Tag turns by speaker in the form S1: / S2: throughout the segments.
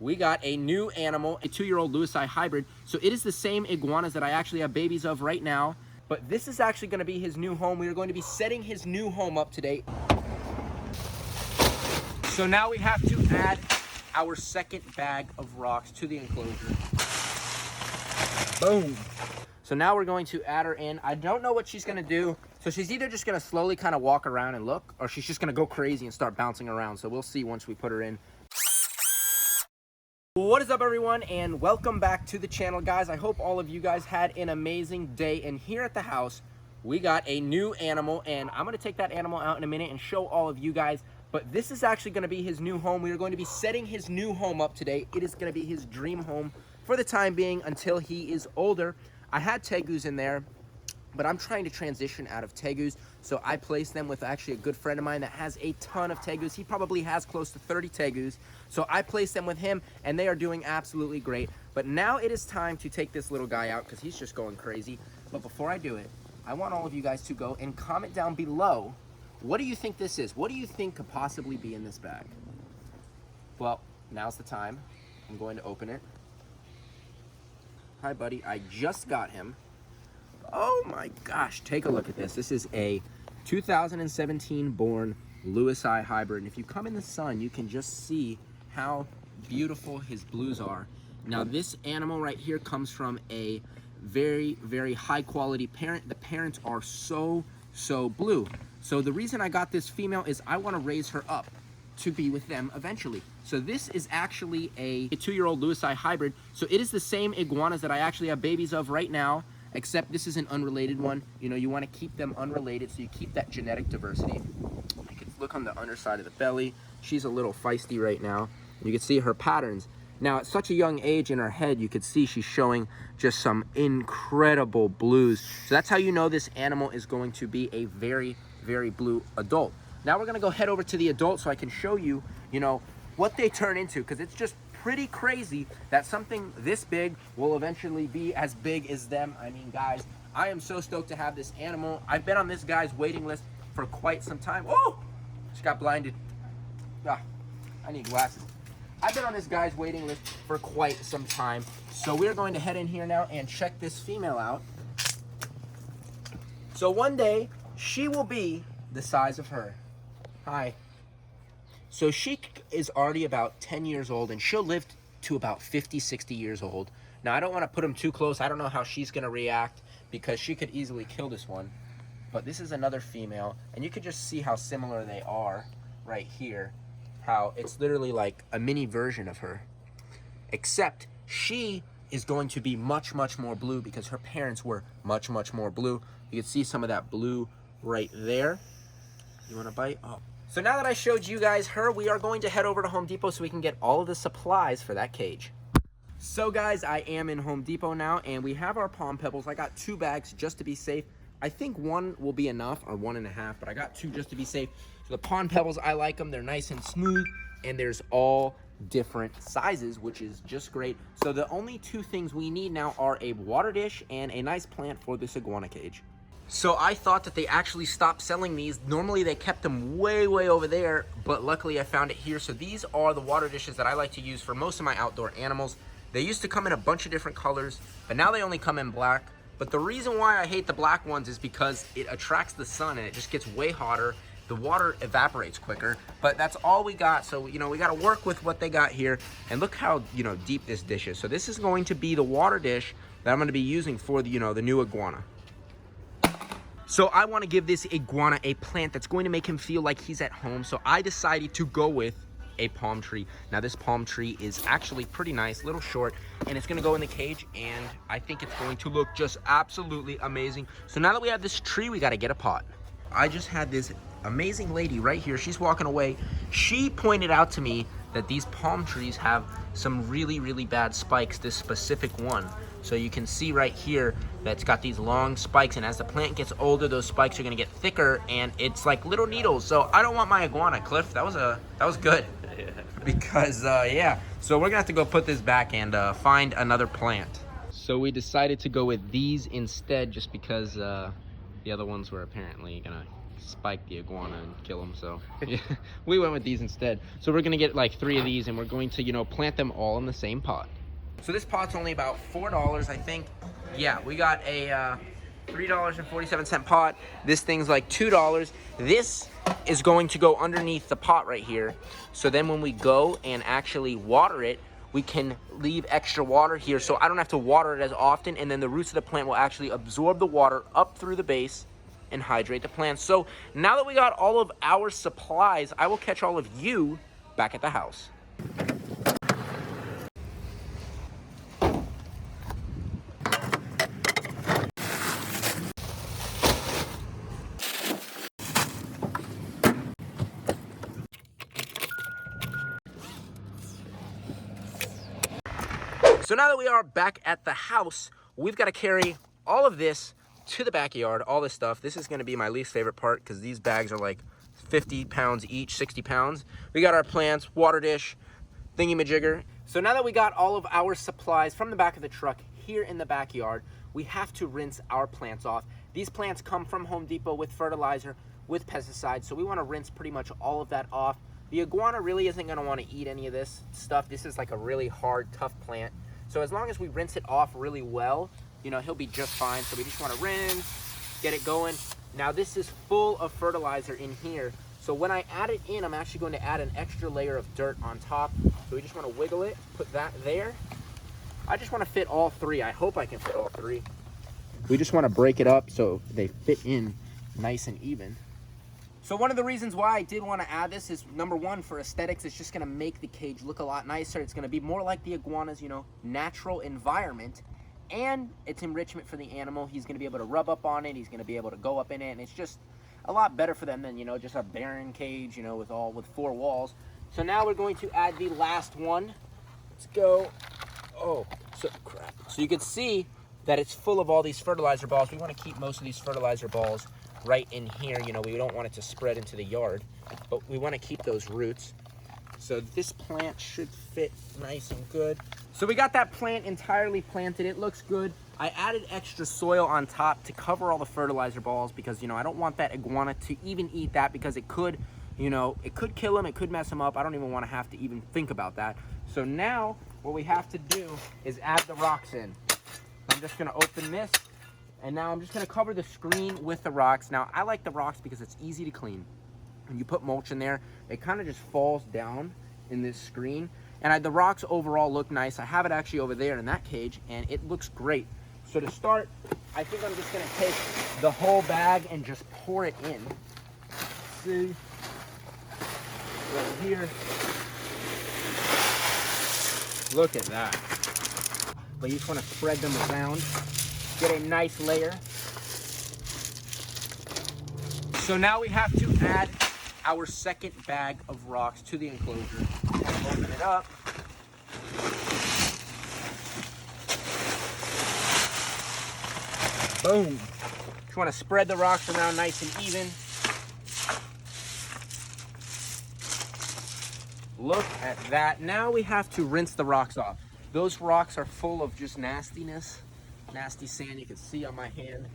S1: we got a new animal, a 2-year-old Lewisii hybrid. So it is the same iguanas that I actually have babies of right now, but this is actually gonna be his new home. We are going to be setting his new home up today. So now we have to add our second bag of rocks to the enclosure. Boom. So now we're going to add her in. I don't know what she's gonna do. So she's either just gonna slowly kind of walk around and look, or she's just gonna go crazy and start bouncing around. So we'll see once we put her in. What is up, everyone, and welcome back to the channel, guys. I hope all of you guys had an amazing day. And here at the house, we got a new animal, and I'm gonna take that animal out in a minute and show all of you guys. But this is actually gonna be his new home. We are going to be setting his new home up today. It is gonna be his dream home for the time being until he is older. I had tegus in there, but I'm trying to transition out of tegus. So I placed them with actually a good friend of mine that has a ton of tegus. He probably has close to 30 tegus. So I placed them with him, and they are doing absolutely great. But now it is time to take this little guy out because he's just going crazy. But before I do it, I want all of you guys to go and comment down below, what do you think this is? What do you think could possibly be in this bag? Well, now's the time. I'm going to open it. Hi, buddy. I just got him. Oh my gosh, take a look at this. This is a 2017 born Lewisii hybrid. And if you come in the sun, you can just see how beautiful his blues are. Now, this animal right here comes from a very, very high quality parent. The parents are so blue. So the reason I got this female is I want to raise her up to be with them eventually. So this is actually a 2-year-old Lewisii hybrid. So it is the same iguanas that I actually have babies of right now, except this is an unrelated one. You know, you want to keep them unrelated so you keep that genetic diversity. You can look on the underside of the belly. She's a little feisty right now. You can see her patterns. Now, at such a young age in her head, you could see she's showing just some incredible blues. So that's how you know this animal is going to be a very, very blue adult. Now we're gonna go head over to the adult so I can show you, what they turn into, because it's just pretty crazy that something this big will eventually be as big as them. I mean, guys, I am so stoked to have this animal. I've been on this guy's waiting list for quite some time. Oh, she got blinded. Ah, I need glasses. I've been on this guy's waiting list for quite some time. So we're going to head in here now and check this female out. So one day, she will be the size of her. Hi. So she is already about 10 years old, and she'll live to about 50, 60 years old. Now, I don't want to put them too close. I don't know how she's going to react because she could easily kill this one. But this is another female, and you can just see how similar they are right here. How it's literally like a mini version of her. Except she is going to be much, much more blue because her parents were much, much more blue. You can see some of that blue right there. You want to bite? Oh. So now that I showed you guys her, we are going to head over to Home Depot so we can get all of the supplies for that cage. So guys, I am in Home Depot now, and we have our Palm Pebbles. I got 2 bags just to be safe. I think 1 will be enough, or 1.5, but I got 2 just to be safe. So the Palm Pebbles, I like them. They're nice and smooth, and there's all different sizes, which is just great. So the only 2 things we need now are a water dish and a nice plant for this iguana cage. So I thought that they actually stopped selling these. Normally they kept them way over there, but luckily I found it here. So these are the water dishes that I like to use for most of my outdoor animals. They used to come in a bunch of different colors, but now they only come in black. But the reason why I hate the black ones is because it attracts the sun and it just gets way hotter. The water evaporates quicker, but that's all we got. So, we got to work with what they got here. And look how, deep this dish is. So this is going to be the water dish that I'm going to be using for the, the new iguana. So I want to give this iguana a plant that's going to make him feel like he's at home. So I decided to go with a palm tree. Now this palm tree is actually pretty nice, a little short, and it's going to go in the cage, and I think it's going to look just absolutely amazing. So now that we have this tree, we got to get a pot. I just had this amazing lady right here. She's walking away. She pointed out to me that these palm trees have some really bad spikes, this specific one. So you can see right here that it's got these long spikes, and as the plant gets older, those spikes are gonna get thicker, and it's like little needles. So I don't want my iguana, Cliff. That was good. Yeah. Because yeah. So we're gonna have to go put this back and find another plant. So we decided to go with these instead, just because the other ones were apparently gonna spike the iguana and kill them. So yeah, we went with these instead. So we're gonna get like 3 of these, and we're going to, you know, plant them all in the same pot. So this pot's only about $4, I think. Yeah, we got a $3.47 pot. This thing's like $2. This is going to go underneath the pot right here. So then when we go and actually water it, we can leave extra water here, so I don't have to water it as often, and then the roots of the plant will actually absorb the water up through the base and hydrate the plant. So now that we got all of our supplies, I will catch all of you back at the house. So now that we are back at the house, we've got to carry all of this to the backyard, all this stuff. This is going to be my least favorite part because these bags are like 50 pounds each, 60 pounds. We got our plants, water dish, thingy-majigger. So now that we got all of our supplies from the back of the truck here in the backyard, we have to rinse our plants off. These plants come from Home Depot with fertilizer, with pesticides, so we want to rinse pretty much all of that off. The iguana really isn't going to want to eat any of this stuff. This is like a really hard, tough plant. So as long as we rinse it off really well, you know, he'll be just fine. So we just want to rinse, get it going. Now this is full of fertilizer in here. So when I add it in, I'm actually going to add an extra layer of dirt on top. So we just want to wiggle it, put that there. I just want to fit all 3. I hope I can fit all 3. We just want to break it up so they fit in nice and even. So one of the reasons why I did want to add this is, number one, for aesthetics. It's just going to make the cage look a lot nicer. It's going to be more like the iguana's, you know, natural environment. And it's enrichment for the animal. He's going to be able to rub up on it. He's going to be able to go up in it. And it's just a lot better for them than, you know, just a barren cage, you know, with 4 walls. So now we're going to add the last one. Let's go. Oh, so crap. So you can see that it's full of all these fertilizer balls. We want to keep most of these fertilizer balls right in here. You know, we don't want it to spread into the yard, but we want to keep those roots. So this plant should fit nice and good. So we got that plant entirely planted. It looks good. I added extra soil on top to cover all the fertilizer balls because, you know, I don't want that iguana to even eat that because it could, you know, it could kill him. It could mess him up. I don't even want to have to even think about that. So now what we have to do is add the rocks in. I'm just going to open this. And now I'm just going to cover the screen with the rocks. Now, I like the rocks because it's easy to clean. When you put mulch in there, it kind of just falls down in this screen. And the rocks overall look nice. I have it actually over there in that cage, and it looks great. So to start, I think I'm just going to take the whole bag and just pour it in. See? Right here. Look at that. But you just want to spread them around. Get a nice layer. So now we have to add our second bag of rocks to the enclosure. Open it up. Boom. Just want to spread the rocks around nice and even. Look at that. Now we have to rinse the rocks off. Those rocks are full of just nastiness. Nasty sand you can see on my hand.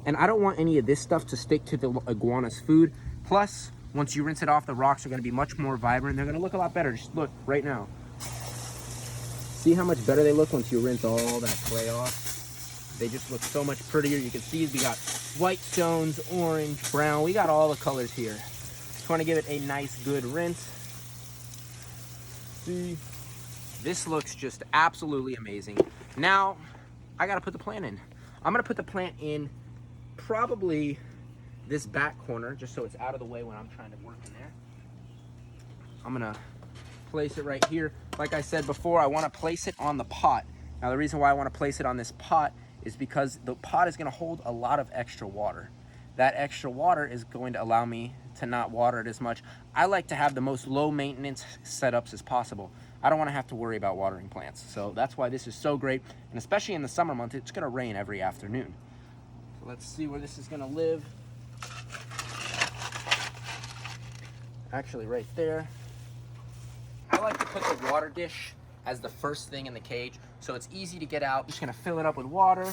S1: And I don't want any of this stuff to stick to the iguana's food. Plus, once you rinse it off, the rocks are going to be much more vibrant. They're going to look a lot better. Just look right now. See how much better they look once you rinse all that clay off? They just look so much prettier. You can see we got white stones, orange, brown. We got all the colors here. Just want to give it a nice good rinse. See? This looks just absolutely amazing. Now, I gotta put the plant in. I'm gonna put the plant in probably this back corner, just so it's out of the way when I'm trying to work in there. I'm gonna place it right here. Like I said before, I wanna place it on the pot. Now the reason why I wanna place it on this pot is because the pot is gonna hold a lot of extra water. That extra water is going to allow me to not water it as much. I like to have the most low maintenance setups as possible. I don't want to have to worry about watering plants. So that's why this is so great. And especially in the summer months, it's going to rain every afternoon. So let's see where this is going to live. Actually, right there. I like to put the water dish as the first thing in the cage, so it's easy to get out. Just going to fill it up with water.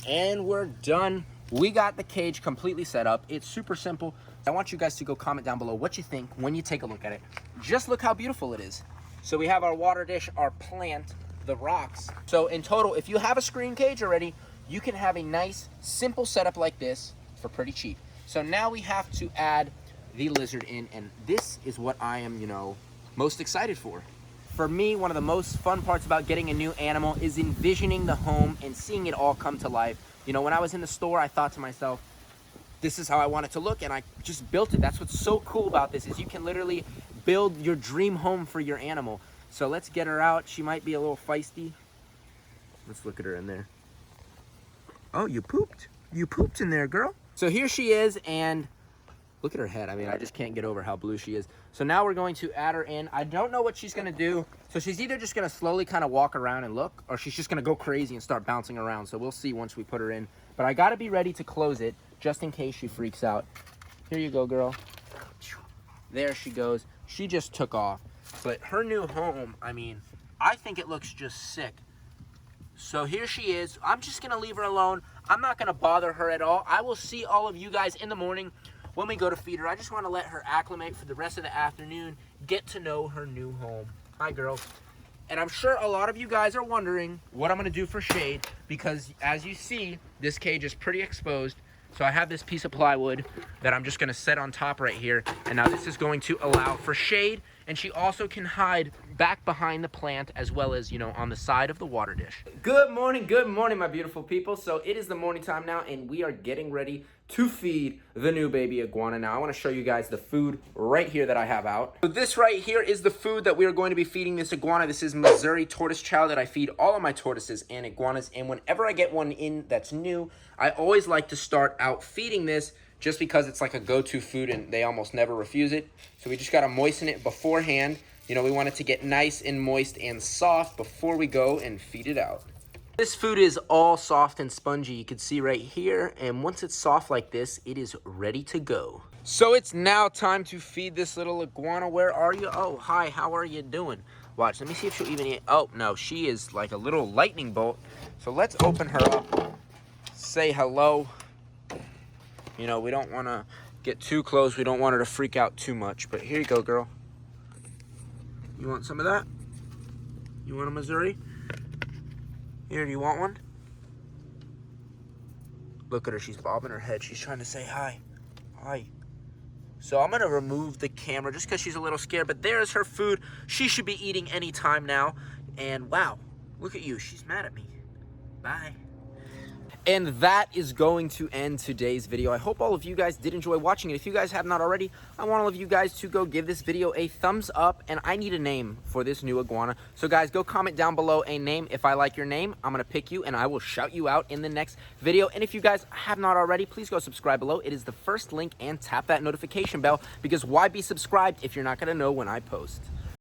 S1: And we're done. we got the cage completely set up. It's super simple. I want you guys to go comment down below what you think when you take a look at it. Just look how beautiful it is. So we have our water dish, our plant, the rocks. So in total, if you have a screen cage already, you can have a nice, simple setup like this for pretty cheap. So now we have to add the lizard in, and this is what I am, most excited for. For me, one of the most fun parts about getting a new animal is envisioning the home and seeing it all come to life. When I was in the store, I thought to myself, this is how I want it to look, and I just built it. That's what's so cool about this, is you can literally build your dream home for your animal. So let's get her out. She might be a little feisty. Let's look at her in there. Oh, you pooped. You pooped in there, girl. So here she is, and look at her head. I mean, I just can't get over how blue she is. So now we're going to add her in. I don't know what she's gonna do. So she's either just gonna slowly kind of walk around and look, or she's just gonna go crazy and start bouncing around. So we'll see once we put her in. But I gotta be ready to close it just in case she freaks out. Here you go, girl. There she goes. She just took off. But her new home, I mean, I think it looks just sick. So here she is. I'm just gonna leave her alone. I'm not gonna bother her at all. I will see all of you guys in the morning when we go to feed her. I just want to let her acclimate for the rest of the afternoon, get to know her new home. Hi, girl. And I'm sure a lot of you guys are wondering what I'm going to do for shade, because as you see, this cage is pretty exposed. So I have this piece of plywood that I'm just going to set on top right here. And now this is going to allow for shade. And she also can hide back behind the plant, as well as, on the side of the water dish. Good morning, my beautiful people. So it is the morning time now, and we are getting ready to feed the new baby iguana. Now I want to show you guys the food right here that I have out. So this right here is the food that we are going to be feeding this iguana. This is Missouri tortoise chow that I feed all of my tortoises and iguanas. And whenever I get one in that's new, I always like to start out feeding this, just because it's like a go-to food and they almost never refuse it. So we just got to moisten it beforehand. We want it to get nice and moist and soft before we go and feed it out. This food is all soft and spongy, you can see right here. And once it's soft like this, it is ready to go. So it's now time to feed this little iguana. Where are you? Oh, hi, how are you doing? Watch, let me see if she'll even eat. Oh, no, she is like a little lightning bolt. So let's open her up, say hello. We don't want to get too close. We don't want her to freak out too much. But here you go, girl. You want some of that? You want a Missouri? Here, do you want one? Look at her. She's bobbing her head. She's trying to say hi. Hi. So I'm going to remove the camera just because she's a little scared. But there's her food. She should be eating any time now. And wow, look at you. She's mad at me. Bye. And that is going to end today's video. I hope all of you guys did enjoy watching it. If you guys have not already, I want all of you guys to go give this video a thumbs up, and I need a name for this new iguana. So guys, go comment down below a name. If I like your name, I'm going to pick you and I will shout you out in the next video. And if you guys have not already, please go subscribe below. It is the first link, and tap that notification bell, because why be subscribed if you're not going to know when I post?